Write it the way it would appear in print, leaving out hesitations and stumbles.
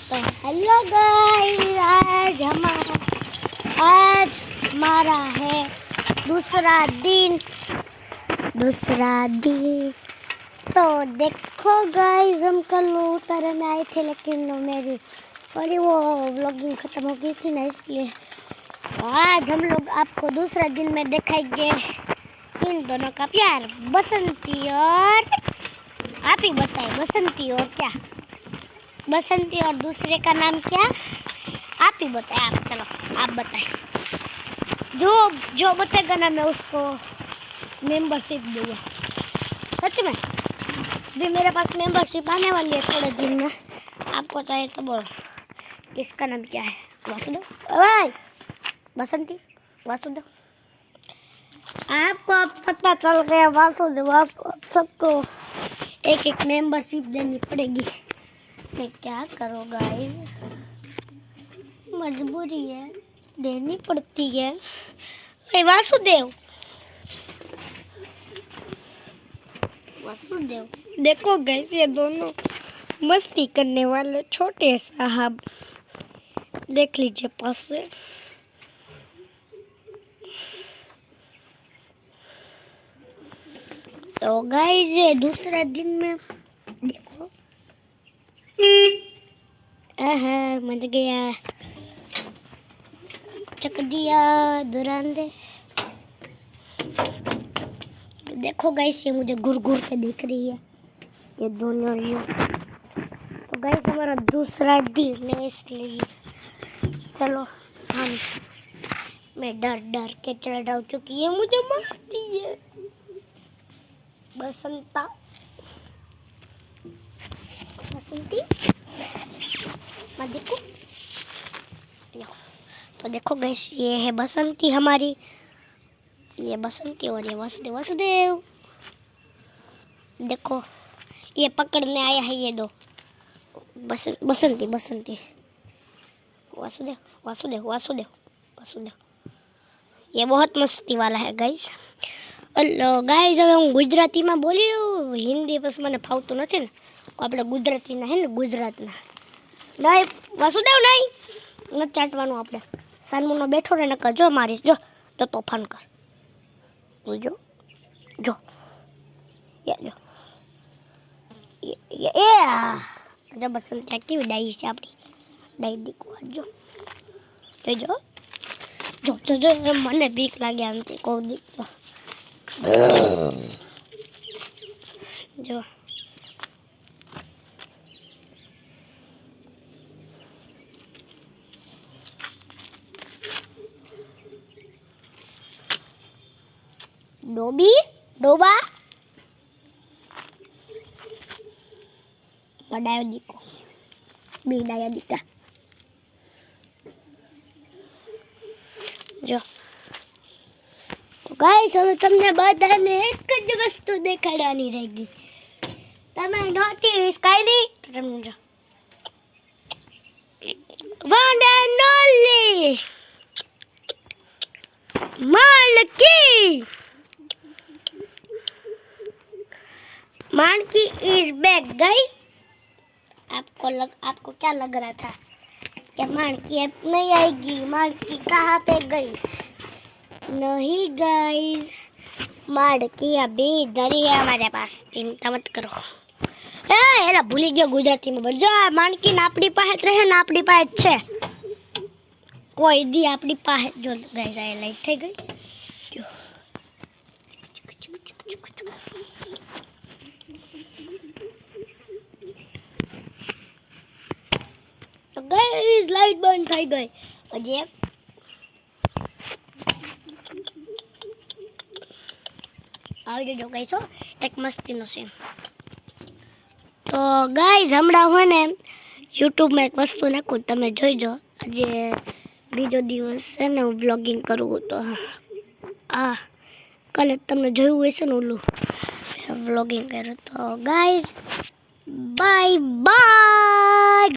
तो hello guys, आज हमारा है दूसरा दिन। तो देखो गाइस, हम कल उतरने आए थे, लेकिन मेरी सॉरी वो व्लॉगिंग खत्म हो गई थी ना, इसलिए आज हम लोग आपको दूसरा दिन में दिखाएंगे इन दोनों का प्यार, बसंती और आप ही बताएं, बसंती और क्या, बसंती और दूसरे का नाम क्या, आप ही बताएं। आप चलो आप बताएं, जो बताएगा ना मैं उसको मेंबरशिप दूंगा। सच में भी मेरे पास मेंबरशिप आने वाली है थोड़े दिन में, आपको चाहिए तो बोलो। इसका नाम क्या है? वासुदेव। ओए बसंती, वासुदेव। आपको अब पता चल गया वासुदेव, आप सबको एक एक मेंबरशिप देनी पड़ेगी। मैं क्या करूँ गाइस, मजबूरी है, देनी पड़ती है। वासुदेव, वासुदेव देखो गाइस, ये दोनों मस्ती करने वाले छोटे साहब, देख लीजिए पास से। तो गाइस ये दूसरे दिन में देखो, मर गया, चक दिया दुरांदे। देखो गाइस, ये मुझे घूर घूर के दिख रही है, ये दोनों यूं। तो गाइस हमारा दूसरा दिन है, इसलिए चलो मैं डर डर के चल रहा हूँ, क्योंकि ये मुझे मारती है। बसंता, बसंती मैं देखो। तो देखो गाइस, ये है बसंती हमारी, ये बसंती और ये वासुदेव। वासुदेव देखो, ये पकड़ने आया है, ये दो बसंती बसंती। वासुदेव वासुदेव वासुदेव वासुदेव, ये बहुत मस्ती वाला है गाइस। हेलो गाइस, હવે હું ગુજરાતીમાં બોલી રહ્યો, હિન્દી બસ મને ફાવતું નથી ને, આપણે ગુજરાતીના હે ને, ગુજરાતના નહીં વાસુદેવ નહીં, નથી ચાટવાનું આપણે, સાનમુનો બેઠો રહે નકર જો મારીશ, જો તો તોફાન કર, જો જો જો એ જબરદસ્ત કેવી ડાઈ છે આપણી, ડાઈ દીકવા જો જો જો જો જો, મને બીક લાગે આમથી કોઈ દીકશો જો। डोबी डोबा बडायो दीको बीडाया दीका जो। तो गाइस હવે તમને બધાને એક જ વસ્તુ દેખાડવાની રહી ગઈ, તમે નોટિસ કરી? સમજો, વન એન્ડ ઓન્લી मानकी, मानकी इज बैक गाइस। आपको क्या लग रहा था कि मानकी अब नहीं आएगी, मानकी कहाँ पे गई? नहीं गाइस, मानकी अभी इधर ही है हमारे पास, चिंता मत करो। एला भूली गयो गुजराती में बोल, जो मानकी ने आपणी पास रहे ने, आपणी पास छे, कोई दी आपणी पास। जो गाइस आ लाइट થઈ ગઈ, तो गाइस लाइट बंद થઈ ગઈ। હજી આવી જજો ગાઈસ, એક મસ્તીનો સીન। તો ગાઈસ હમણાં હું ને યુટ્યુબમાં એક વસ્તુ નાખું, તમે જોઈજો। આજે બીજો દિવસ છે ને, હું વ્લોગિંગ કરું, તો આ કાલે તમને જોયું હશે ને ઓલું વ્લોગિંગ કર્યું। તો ગાઈસ બાય બાય।